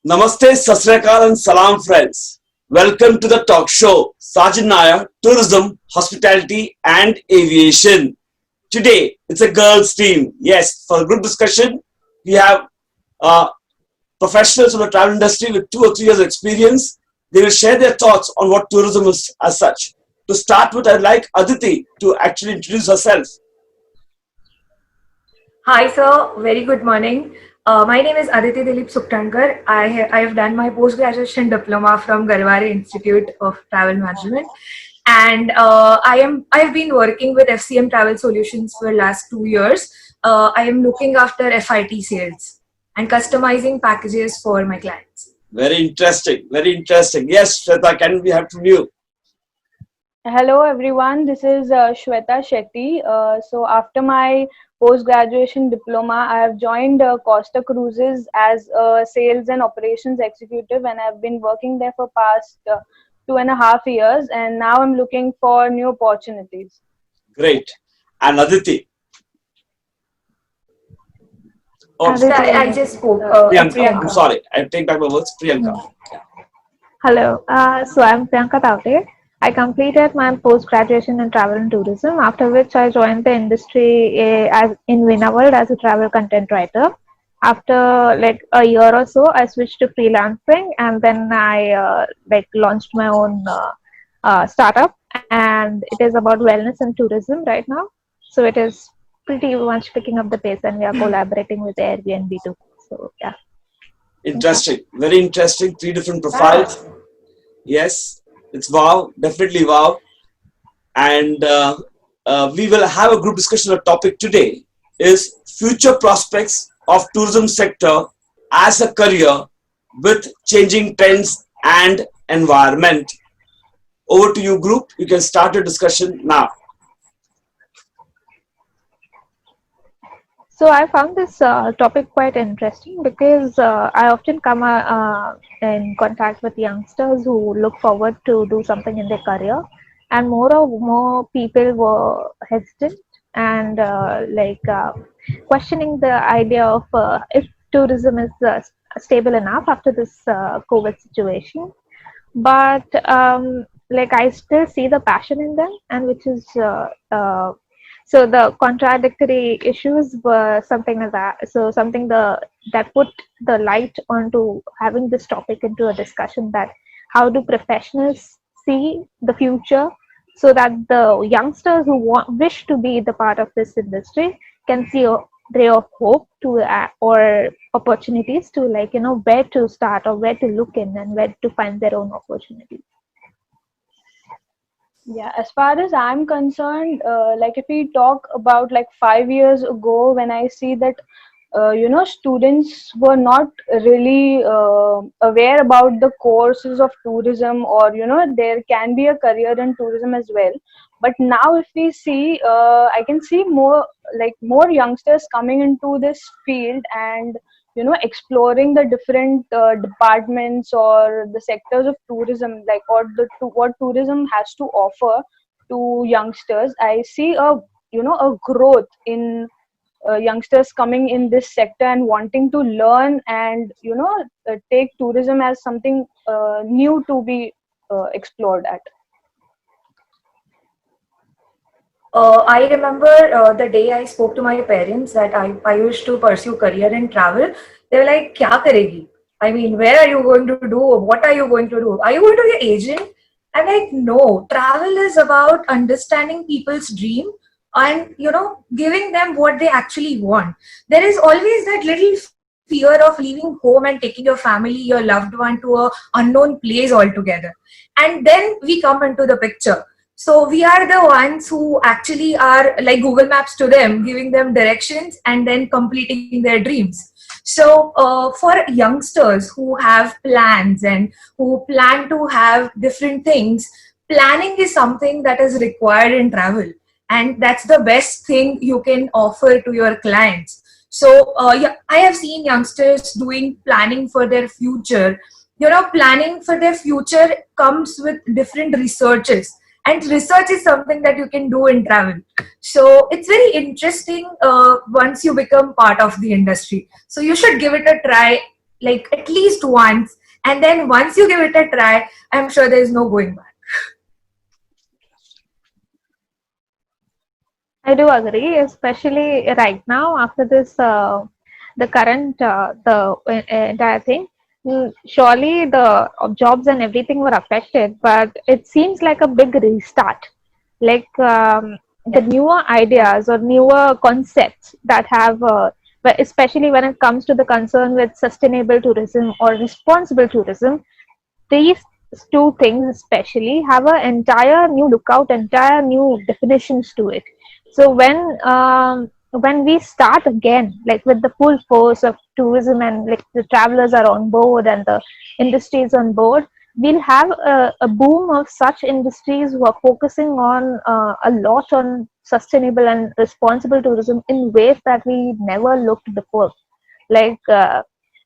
Namaste, Sasriyakal and Salam friends. Welcome to the talk show Sajid Naya, Tourism, Hospitality and Aviation. Today, it's a girls team. Yes, for a group discussion, we have uh, professionals from the travel industry with 2 or 3 years of experience. They will share their thoughts on what tourism is as such. To start with, I'd like Aditi to actually introduce herself. Hi, sir. Very good morning. My name is Aditi Dilip Suktankar. I have done my post-graduation diploma from Garware Institute of Travel Management, and I have been working with FCM Travel Solutions for the last 2 years. I am looking after FIT sales and customizing packages for my clients. Very interesting, very interesting. Yes, Shweta, can we have from you? Hello everyone, this is Shweta Shetty. So after my post-graduation diploma, I have joined Costa Cruises as a sales and operations executive, and I've been working there for past 2.5 years, and now I'm looking for new opportunities. Great. And Aditi. Oh, So Aditi, I just spoke. Priyanka. I'm Priyanka. sorry. I take back my words. Priyanka. hello. So I'm Priyanka Tavte. I completed my post-graduation in travel and tourism, after which I joined the industry as in Vinaworld as a travel content writer. After like a year or so, I switched to freelancing, and then I launched my own startup, and it is about wellness and tourism right now. So it is pretty much picking up the pace, and we are collaborating with Airbnb too. So yeah. Interesting. Very interesting. 3 different Wow. profiles. Yes. It's wow. Definitely wow. And we will have a group discussion on the topic today is future prospects of tourism sector as a career with changing trends and environment. Over to you, group. You can start the discussion now. So I found this topic quite interesting because I often come in contact with youngsters who look forward to do something in their career, and more people were hesitant and questioning the idea of if tourism is stable enough after this COVID situation. But I still see the passion in them, and which is so the contradictory issues were something like that. So something that put the light onto having this topic into a discussion, that how do professionals see the future, so that the youngsters who wish to be the part of this industry can see a ray of hope to or opportunities to where to start or where to look in and where to find their own opportunities. Yeah, as far as I'm concerned, like if we talk about like 5 years ago, when I see that students were not really aware about the courses of tourism, or there can be a career in tourism as well. But now if we see, I can see more youngsters coming into this field, and exploring the different departments or the sectors of tourism, like what tourism has to offer to youngsters. I see a growth in youngsters coming in this sector and wanting to learn, and take tourism as something new to be explored at. I remember the day I spoke to my parents that I used to pursue career in travel. They were like, "Kya karegi? I mean, where are you going to do? What are you going to do? Are you going to be an agent?" I'm like, "No. Travel is about understanding people's dream and giving them what they actually want. There is always that little fear of leaving home and taking your family, your loved one to a unknown place altogether, and then we come into the picture." So we are the ones who actually are like Google Maps to them, giving them directions and then completing their dreams. So for youngsters who have plans and who plan to have different things, planning is something that is required in travel, and that's the best thing you can offer to your clients. So yeah, I have seen youngsters doing planning for their future. Planning for their future comes with different researches, and research is something that you can do in travel. So it's very interesting once you become part of the industry, so you should give it a try. like at least once, and then once you give it a try, I'm sure there's no going back. I do agree, especially right now after this, the current, entire thing. Surely the jobs and everything were affected, but it seems like a big restart. Like the Yeah. newer ideas or newer concepts that have, but especially when it comes to the concern with sustainable tourism or responsible tourism, these two things especially have an entire new lookout, entire new definitions to it. So when we start again, like with the full force of tourism, and like the travelers are on board and the industry is on board, we'll have a boom of such industries who are focusing on a lot on sustainable and responsible tourism in ways that we never looked before. Like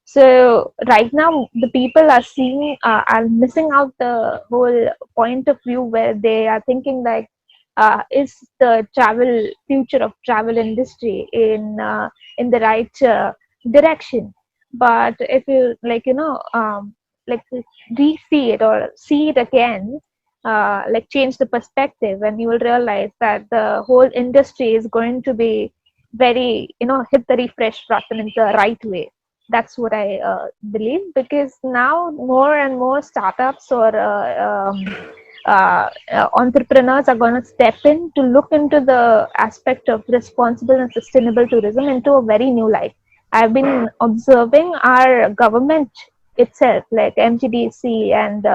so right now the people are seeing, are missing out the whole point of view where they are thinking like, is the travel future of travel industry in the right direction. But if you, like, like re-see it or see it again, like change the perspective, and you will realize that the whole industry is going to be very, hit the refresh button in the right way. That's what I believe, because now more and more startups or entrepreneurs are going to step in to look into the aspect of responsible and sustainable tourism into a very new light. I've been observing our government itself, like MGDC and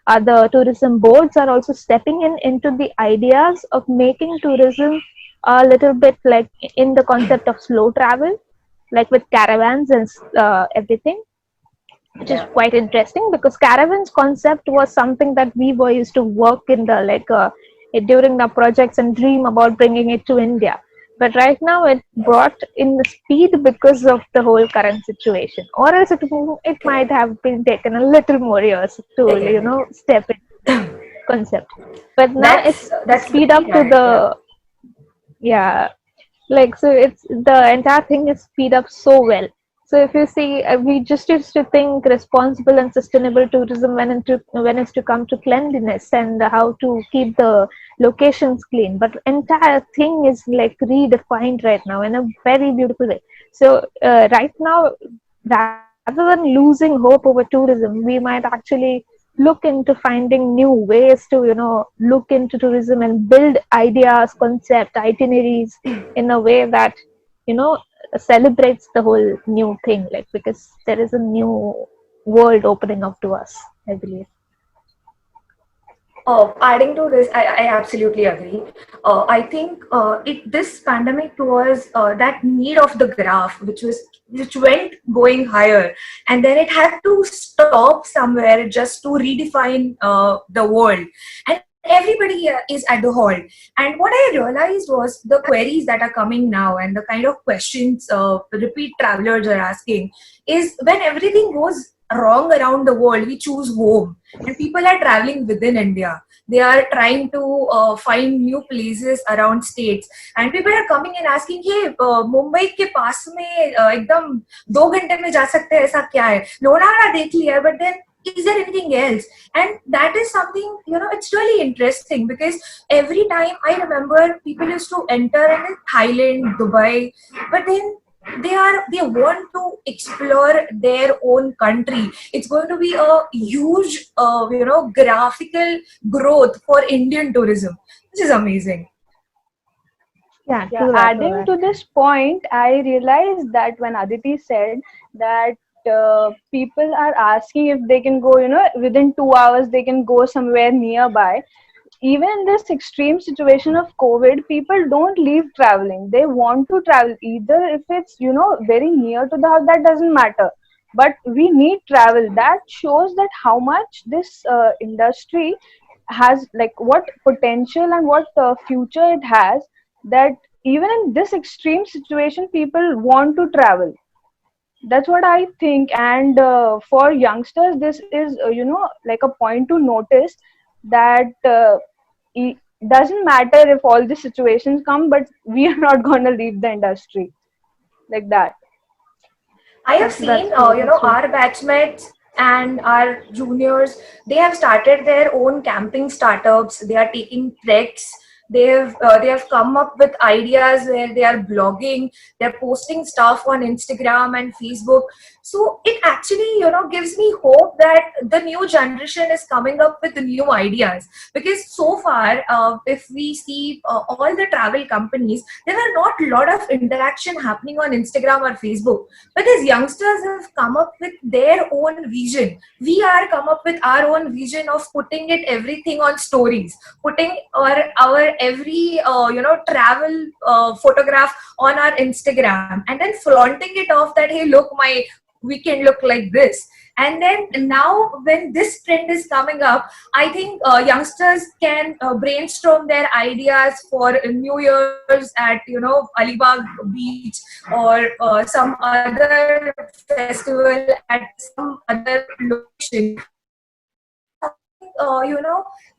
other tourism boards, are also stepping in into the ideas of making tourism a little bit like in the concept of slow travel, like with caravans and everything, which is Yeah. quite interesting, because caravans concept was something that we were used to work in the, like during the projects and dream about bringing it to India. But right now it brought in the speed because of the whole current situation, or else it might have been taken a little more years to, Again, step in concept. But now it's that's speed very up to right. Yeah. the, yeah, like, so it's the entire thing is speed up so well. So if you see, we just used to think responsible and sustainable tourism when it's to come to cleanliness and how to keep the locations clean, but entire thing is like redefined right now in a very beautiful way. So right now, rather than losing hope over tourism, we might actually look into finding new ways to, look into tourism and build ideas, concept, itineraries in a way that, you know celebrates the whole new thing, like, because there is a new world opening up to us, I believe. Adding to this, I absolutely agree. I think this pandemic was that need of the graph, which went going higher, and then it had to stop somewhere just to redefine the world. And everybody is at the hall. And what I realized was the queries that are coming now and the kind of questions repeat travelers are asking is when everything goes wrong around the world, we choose home, and people are traveling within India. They are trying to find new places around states, and people are coming and asking, hey, Mumbai के पास में एकदम 2 घंटे में जा सकते हैं, ऐसा क्या है? लोनावला देख लिया, but then is there anything else? And that is something, it's really interesting, because every time I remember people used to enter in Thailand, Dubai, but then they want to explore their own country. It's going to be a huge graphical growth for Indian tourism, which is amazing. Yeah, Yeah, true that, true adding that. to this point, I realized that when Aditi said that people are asking if they can go, within 2 hours, they can go somewhere nearby. Even in this extreme situation of COVID, people don't leave traveling. They want to travel, either if it's, very near to the house, that doesn't matter. But we need travel. That shows that how much this industry has, like, what potential and what future it has, that even in this extreme situation people want to travel. That's what I think. And for youngsters, this is like a point to notice, that it doesn't matter if all the situations come, but we are not going to leave the industry, like that. I have That's seen, true. That's true. our batchmates and our juniors, they have started their own camping startups. They are taking treks. They have come up with ideas where they are blogging. They're posting stuff on Instagram and Facebook. So it actually, gives me hope that the new generation is coming up with new ideas. Because so far, if we see all the travel companies, there are not a lot of interaction happening on Instagram or Facebook, because youngsters have come up with their own vision. We are come up with our own vision of putting it everything on stories, putting our every travel photograph on our Instagram, and then flaunting it off that, hey, look, my weekend look like this. And then now when this trend is coming up, I think youngsters can brainstorm their ideas for New Year's at Alibag Beach, or some other festival at some other location.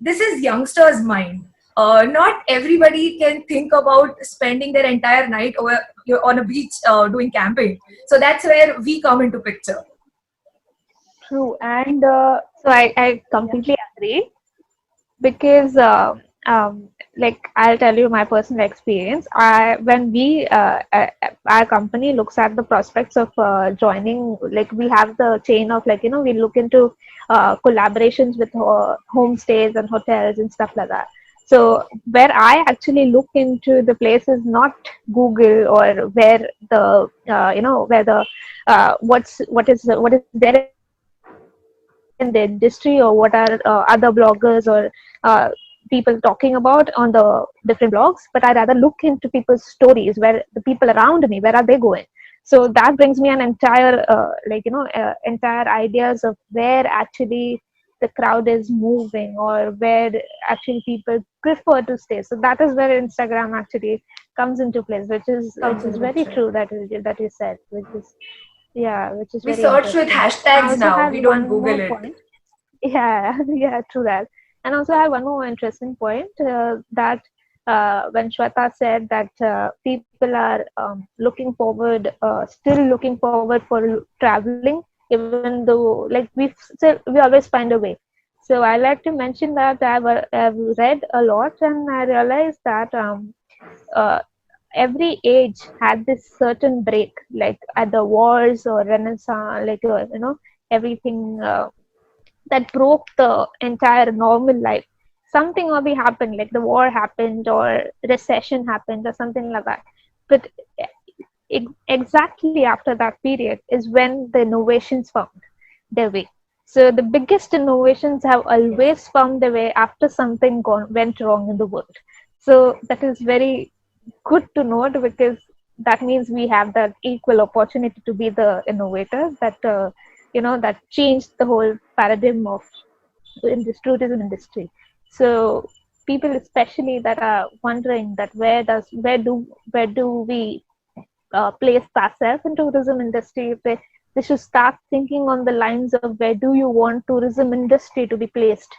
This is youngsters' mind. Not everybody can think about spending their entire night over on a beach doing camping. So that's where we come into picture. True. And So I yeah. completely agree because like I'll tell you my personal experience. I when we our company looks at the prospects of joining, like we have the chain of, like, we look into collaborations with homestays and hotels and stuff like that. So where I actually look into the places, not Google, or where the where the what is there in the industry, or what are other bloggers or people talking about on the different blogs, but I rather look into people's stories, where the people around me, where are they going. So that brings me an entire entire ideas of where actually the crowd is moving, or where actually people prefer to stay. So that is where Instagram actually comes into place, which is Comes in the very picture. true, that you said, which is, yeah, which is We very search with interesting. I hashtags also now. have We don't one Google more it. point. Yeah, yeah, true that. And also, I have one more interesting point, that when Shweta said that people are still looking forward for traveling, even though, like, we always find a way. So I like to mention that I've read a lot, and I realized that uh, every age had this certain break, like at the wars or Renaissance, like everything. That broke the entire normal life. Something or the happened, like the war happened, or recession happened, or something like that. But exactly after that period is when the innovations found their way. So the biggest innovations have always found their way after something went wrong in the world. So that is very good to note, because that means we have that equal opportunity to be the innovators that that changed the whole paradigm of in this tourism industry. So people, especially, that are wondering that where do we place ourselves in tourism industry, they should start thinking on the lines of, where do you want tourism industry to be placed,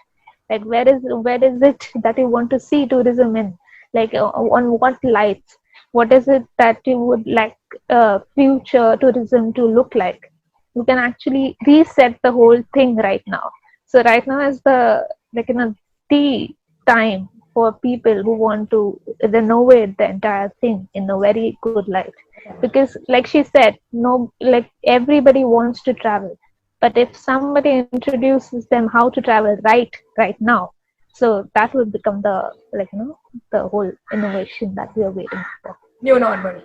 like where is it that you want to see tourism in, like on what lights, what is it that you would like future tourism to look like. You can actually reset the whole thing right now. So right now is the time for people who want to renovate the entire thing in a very good light, because like she said, no, like everybody wants to travel, but if somebody introduces them how to travel right now, so that will become the whole innovation that we are waiting for. New normal.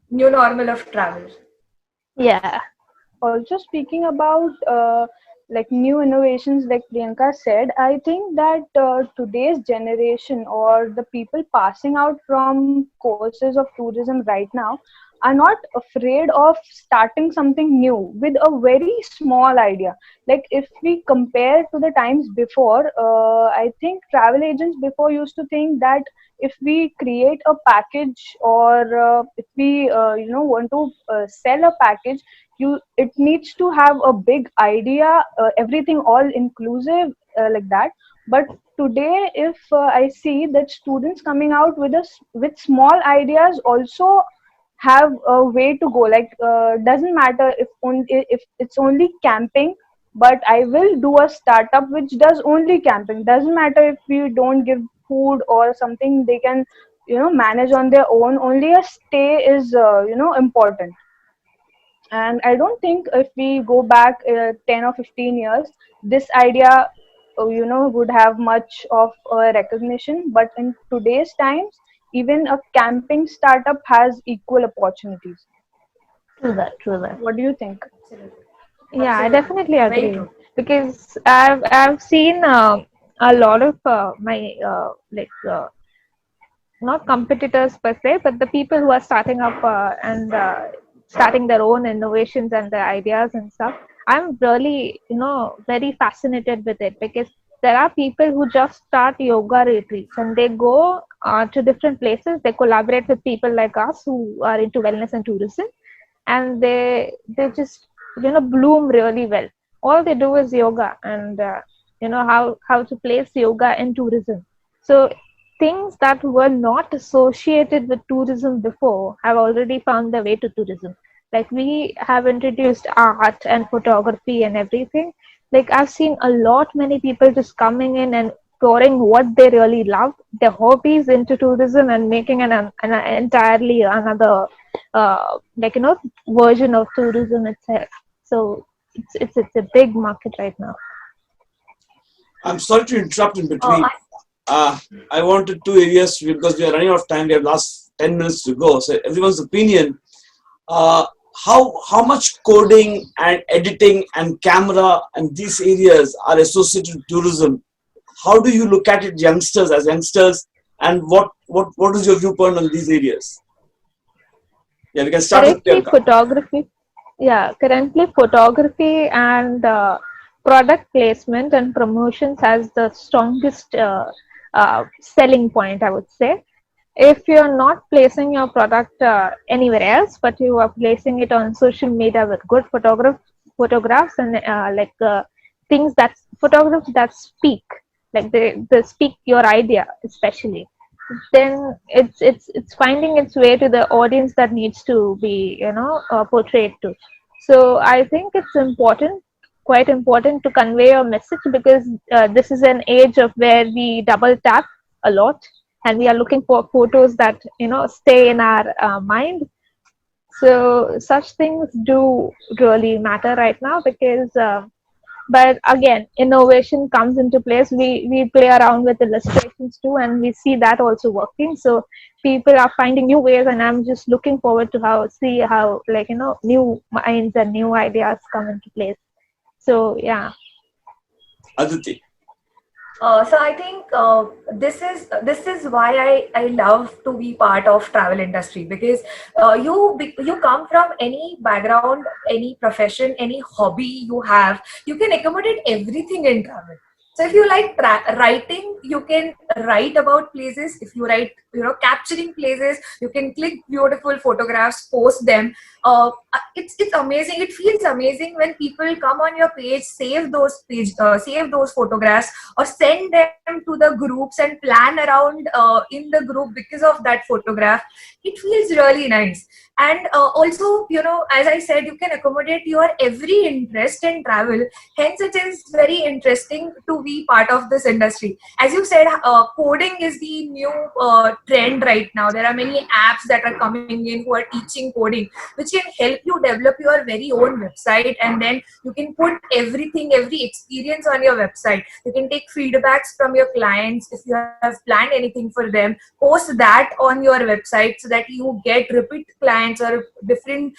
New normal of travel. Yeah. Also, speaking about like new innovations, like Priyanka said, I think that today's generation, or the people passing out from courses of tourism right now, are not afraid of starting something new with a very small idea. Like if we compare to the times before, I think travel agents before used to think that if we create a package, or if we want to sell a package, it needs to have a big idea, everything all inclusive, like that. But today, if I see that students coming out with with small ideas also have a way to go. Like doesn't matter if it's only camping, but I will do a startup which does only camping. Doesn't matter if we don't give food or something, they can manage on their own. Only a stay is important. And I don't think if we go back 10 or 15 years, this idea would have much of a recognition. But in today's times, even a camping startup has equal opportunities. True that, true that. What do you think? Absolutely. Yeah, I Absolutely. definitely Very agree, true. because I've seen a lot of my not competitors per se, but the people who are starting up and starting their own innovations and their ideas and stuff. I'm really, very fascinated with it, because there are people who just start yoga retreats and they go to different places. They collaborate with people like us who are into wellness and tourism, and they just bloom really well. All they do is yoga, and how to place yoga in tourism. So things that were not associated with tourism before have already found their way to tourism. Like, we have introduced art and photography and everything. Like, I've seen a lot many people just coming in and pouring what they really love, their hobbies, into tourism, and making an entirely another version of tourism itself. So it's a big market right now. I'm sorry to interrupt in Uh, between. I wanted two areas because we are running out of time. We have last 10 minutes to go. So everyone's opinion. Uh, how much coding and editing and camera and these areas are associated with tourism? How do you look at it, youngsters, as youngsters, and what is your viewpoint on these areas? Yeah, we can start with Currently, Priyanka. photography. Yeah, currently photography and product placement and promotions has the strongest selling point, I would say. If you're not placing your product anywhere else, but you are placing it on social media with good photographs and things that photographs that speak, like they speak your idea, especially, then it's finding its way to the audience that needs to be portrayed to. So I think it's important, quite important, to convey your message, because this is an age of where we double tap a lot, and we are looking for photos that stay in our mind. So such things do really matter right now, because but again, innovation comes into place. We play around with illustrations too, and we see that also working. So people are finding new ways, and I'm just looking forward to see how, new minds and new ideas come into place. So yeah. Aditi. So I think this is why I love to be part of travel industry, because you come from any background, any profession, any hobby you have, you can accommodate everything in travel. So if you like writing, you can write about places. If you like capturing places, you can click beautiful photographs, post them. It's amazing. It feels amazing when people come on your page, save those photographs, or send them to the groups and plan around in the group because of that photograph. It feels really nice. And also, as I said, you can accommodate your every interest in travel. Hence it is very interesting to be part of this industry. As you said, coding is the new trend right now. There are many apps that are coming in who are teaching coding, which can help you develop your very own website, and then you can put every experience on your website. You can take feedbacks from your clients. If you have planned anything for them, post that on your website so that you get repeat clients or different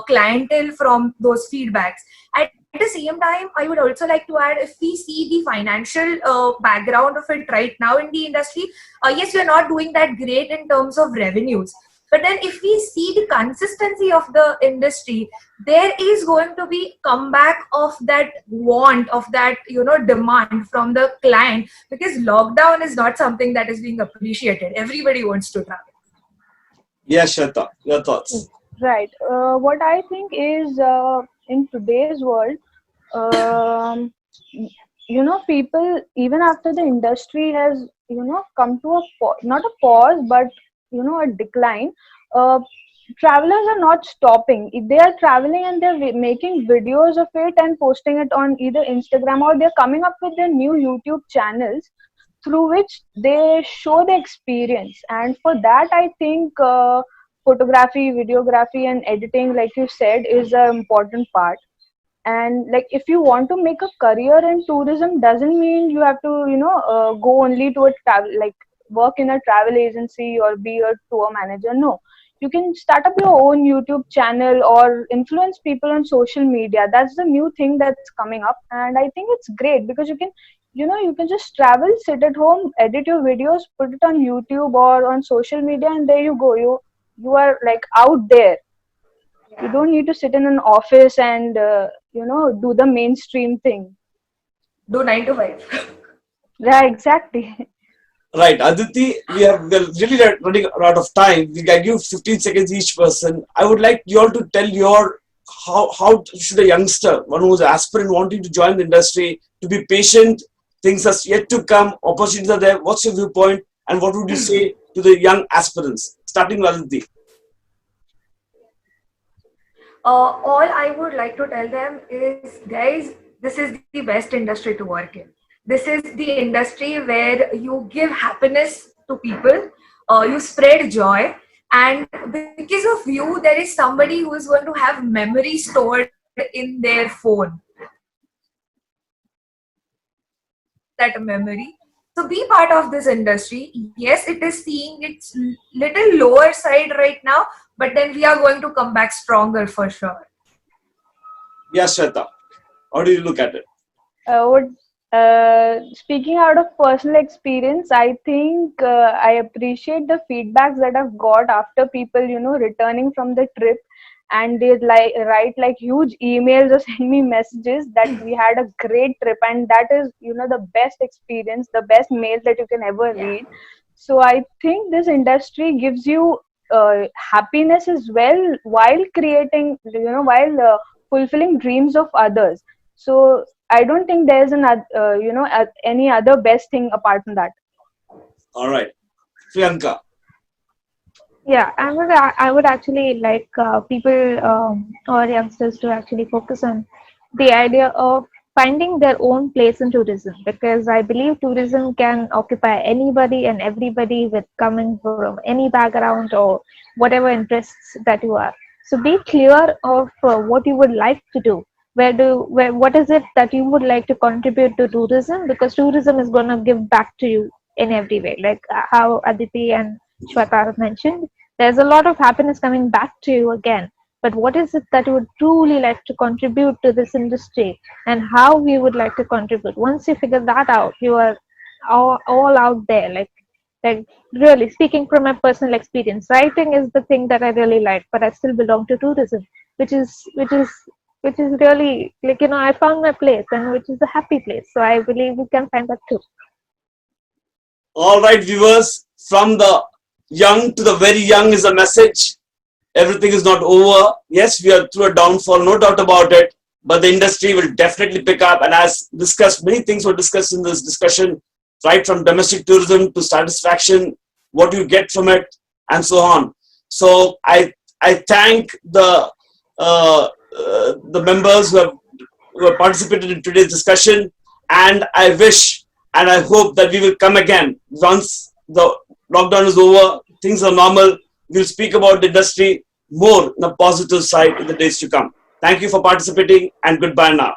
clientele from those feedbacks. At the same time, I would also like to add, if we see the financial background of it right now in the industry, yes, we are not doing that great in terms of revenues. But then if we see the consistency of the industry, there is going to be comeback of that want, of that demand from the client, because lockdown is not something that is being appreciated. Everybody wants to travel. Yes, Shweta, your thoughts. Right. What I think is, in today's world, um, people, even after the industry has come to not a pause, but a decline. Uh, travelers are not stopping. If they are traveling and they're making videos of it and posting it on either Instagram, or they're coming up with their new YouTube channels through which they show the experience. And for that, I think photography, videography, and editing, like you said, is an important part. And like, if you want to make a career in tourism, doesn't mean you have to, go only to a travel, like work in a travel agency or be a tour manager. No, you can start up your own YouTube channel or influence people on social media. That's the new thing that's coming up, and I think it's great because you can, you can just travel, sit at home, edit your videos, put it on YouTube or on social media, and there you go. You are like out there. You don't need to sit in an office and do the mainstream thing. Do 9 to 5. Yeah, exactly. Right, Aditi, we're really running out of time. We can give 15 seconds each person. I would like you all to tell your how should a youngster, one who's an aspirant wanting to join the industry, to be patient. Things are yet to come. Opportunities are there. What's your viewpoint, and what would you say to the young aspirants? Starting with Aditi. All I would like to tell them is, guys, this is the best industry to work in. This is the industry where you give happiness to people, you spread joy, and because of you, there is somebody who is going to have memory stored in their phone. That memory. So be part of this industry. Yes, it is seeing its little lower side right now, but then we are going to come back stronger for sure. Yes, Shweta. How do you look at it? Would Speaking out of personal experience, I think I appreciate the feedbacks that I've got after people, returning from the trip, and they write like huge emails or send me messages that we had a great trip, and that is, the best experience, the best mail that you can ever read. So I think this industry gives you happiness as well, while creating, while fulfilling dreams of others. So I don't think there's any other best thing apart from that. All right, Priyanka. Yeah, I would actually like people or youngsters to actually focus on the idea of finding their own place in tourism, because I believe tourism can occupy anybody and everybody with coming from any background or whatever interests that you are. So be clear of what you would like to do. What is it that you would like to contribute to tourism, because tourism is going to give back to you in every way, like how Aditi and Shweta mentioned. There's a lot of happiness coming back to you again. But what is it that you would truly like to contribute to this industry, and how we would like to contribute? Once you figure that out, you are all out there. Like really speaking from my personal experience, writing is the thing that I really like, but I still belong to tourism, which is really like, I found my place, and which is a happy place. So I believe you can find that too. All right, viewers, from the young to the very young is a message. Everything is not over. Yes, we are through a downfall, no doubt about it, but the industry will definitely pick up. And as discussed, many things were discussed in this discussion, right from domestic tourism to satisfaction, what you get from it, and so on. So I thank the members who have participated in today's discussion, and I wish and I hope that we will come again once the lockdown is over, things are normal. We'll speak about the industry more in a positive side in the days to come. Thank you for participating, and goodbye now.